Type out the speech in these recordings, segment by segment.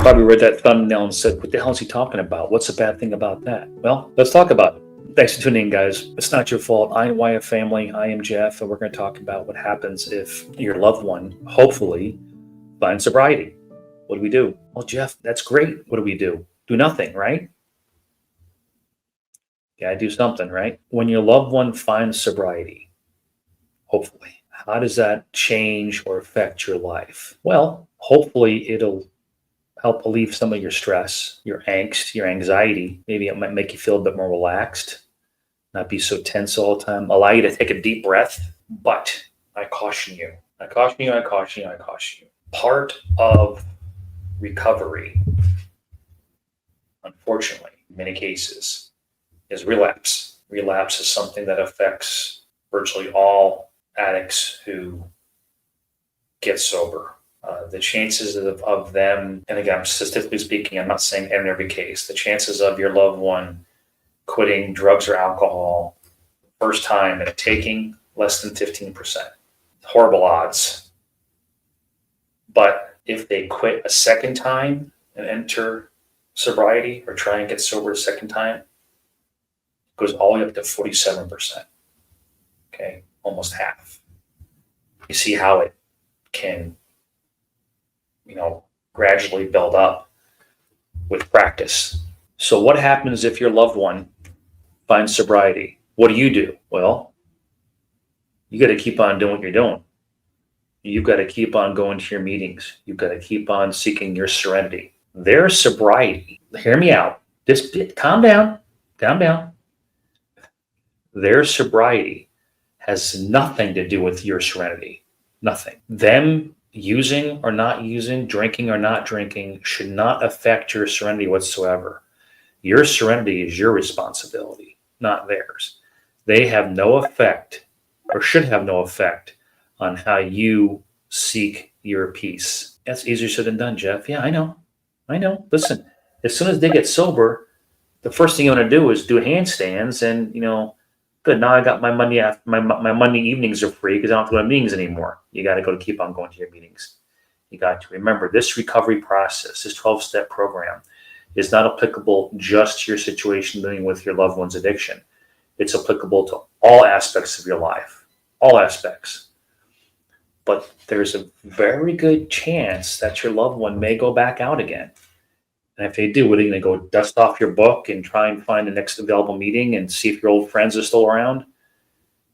Probably read that thumbnail and said, what the hell is he talking about? What's the bad thing about that? Well, let's talk about it. Thanks for tuning in, guys. It's not your fault. I am YF family. I am Jeff, and we're going to talk about what happens if your loved one, hopefully, finds sobriety. What do we do? Well, Jeff, that's great. What do we do? Do nothing, right? Yeah, do something, right? When your loved one finds sobriety, hopefully, how does that change or affect your life? Well, hopefully, it'll help relieve some of your stress, your angst, your anxiety. Maybe it might make you feel a bit more relaxed, not be so tense all the time, allow you to take a deep breath. But I caution you, I caution you, I caution you, I caution you. Part of recovery, unfortunately, in many cases, is relapse. Relapse is something that affects virtually all addicts who get sober. The chances of them, and again, statistically speaking, I'm not saying in every case, the chances of your loved one quitting drugs or alcohol first time and taking less than 15%. Horrible odds. But if they quit a second time and enter sobriety or try and get sober a second time, it goes all the way up to 47%. Okay, almost half. You see how it can gradually build up with practice. So what happens if your loved one finds sobriety? What do? Well, you got to keep on doing what you're doing. You've got to keep on going to your meetings. You've got to keep on seeking your serenity. Their sobriety, hear me out. Just calm down. Their sobriety has nothing to do with your serenity. Nothing. Them using or not using, drinking or not drinking should not affect your serenity whatsoever. Your serenity is your responsibility, not theirs. They have no effect or should have no effect on how you seek your peace. That's easier said than done, Jeff. Yeah, I know. Listen, as soon as they get sober, the first thing you want to do is do handstands and, good. Now I got my Monday my Monday evenings are free because I don't have to go to meetings anymore. You got to keep on going to your meetings. You got to remember this recovery process, this 12-step program is not applicable just to your situation dealing with your loved one's addiction. It's applicable to all aspects of your life, all aspects. But there's a very good chance that your loved one may go back out again. And if they do, what are you going to go dust off your book and try and find the next available meeting and see if your old friends are still around?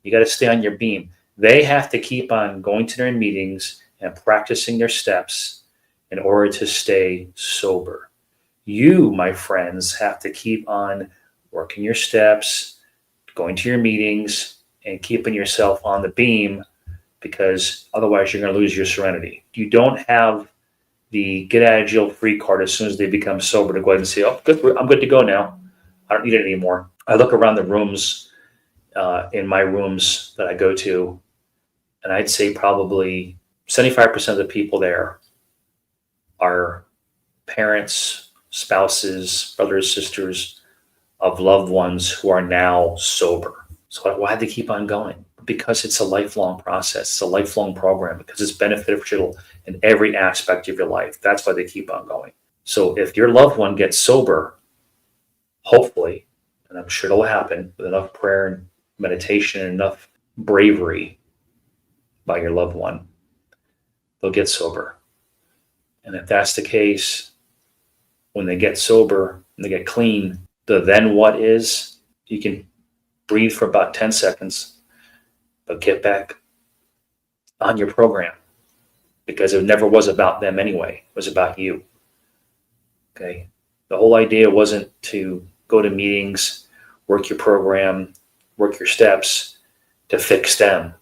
You got to stay on your beam. They have to keep on going to their meetings and practicing their steps in order to stay sober. You, my friends, have to keep on working your steps, going to your meetings, and keeping yourself on the beam, because otherwise you're going to lose your serenity. You don't have the get out of jail free card as soon as they become sober to go ahead and say, oh, good, I'm good to go now. I don't need it anymore. I look around the rooms, in my rooms that I go to, and I'd say probably 75% of the people there are parents, spouses, brothers, sisters of loved ones who are now sober. So why do they keep on going? Because it's a lifelong process. It's a lifelong program because it's beneficial in every aspect of your life. That's why they keep on going. So if your loved one gets sober, hopefully, and I'm sure it'll happen with enough prayer and meditation and enough bravery by your loved one, they'll get sober. And if that's the case, when they get sober and they get clean, the then what is, you can breathe for about 10 seconds, but get back on your program, because it never was about them anyway. It was about you. Okay. The whole idea wasn't to go to meetings, work your program, work your steps to fix them.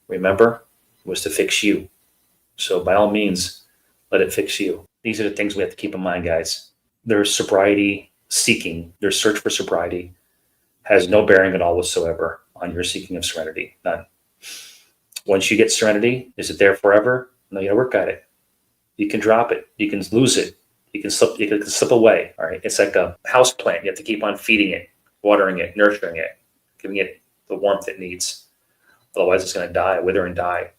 Remember, it was to fix you. So by all means, let it fix you. These are the things we have to keep in mind, guys. Their sobriety seeking, their search for sobriety has no bearing at all whatsoever on your seeking of serenity. None. Once you get serenity, is it there forever? No, you gotta work at it. You can drop it. You can lose it. You can slip away. All right. It's like a house plant. You have to keep on feeding it, watering it, nurturing it, giving it the warmth it needs. Otherwise it's going to die, wither and die.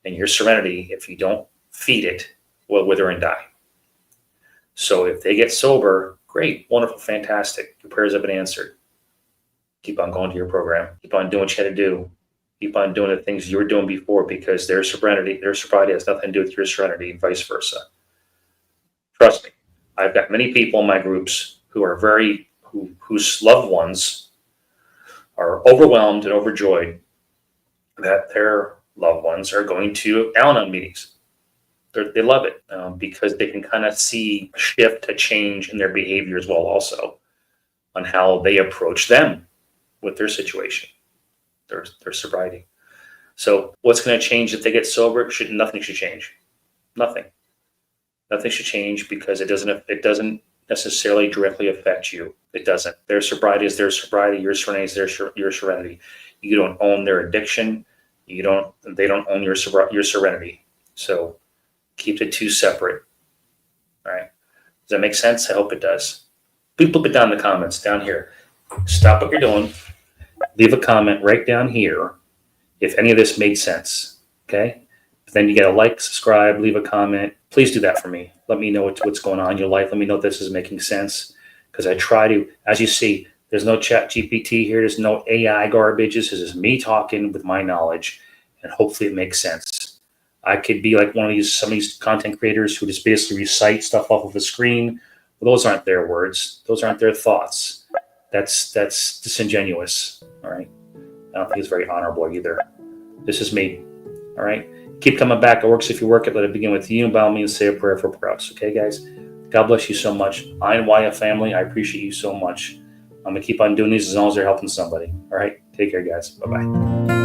And your serenity, if you don't feed it, will wither and die. So if they get sober, great, wonderful, fantastic. Your prayers have been answered. Keep on going to your program. Keep on doing what you had to do. Keep on doing the things you were doing before, because their sobriety has nothing to do with your serenity, and vice versa. Trust me. I've got many people in my groups who are whose loved ones are overwhelmed and overjoyed that their loved ones are going to Al-Anon meetings. They love it because they can kind of see a shift, a change in their behavior as well, also on how they approach them with their situation, their sobriety. So what's going to change if they get sober? Nothing should change. Nothing should change, because it doesn't necessarily directly affect you. It doesn't. Their sobriety is their sobriety. Your serenity is your serenity. You don't own their addiction. They don't own your serenity. So keep the two separate. All right. Does that make sense? I hope it does. Please put it down in the comments down here. Stop what you're doing. Leave a comment right down here if any of this made sense. Okay. Then you get a like, subscribe, leave a comment. Please do that for me. Let me know what's going on in your life. Let me know if this is making sense, because I try to, as you see, there's no chat GPT here. There's no AI garbage. This is me talking with my knowledge, and hopefully it makes sense. I could be like some of these content creators who just basically recite stuff off of a screen. Well, those aren't their words. Those aren't their thoughts. That's disingenuous. All right. I don't think it's very honorable either. This is me. All right. Keep coming back. It works if you work it. Let it begin with you. And by all means, say a prayer for us. Okay, guys? God bless you so much. I and YF family, I appreciate you so much. I'm going to keep on doing these as long as they're helping somebody. All right? Take care, guys. Bye-bye.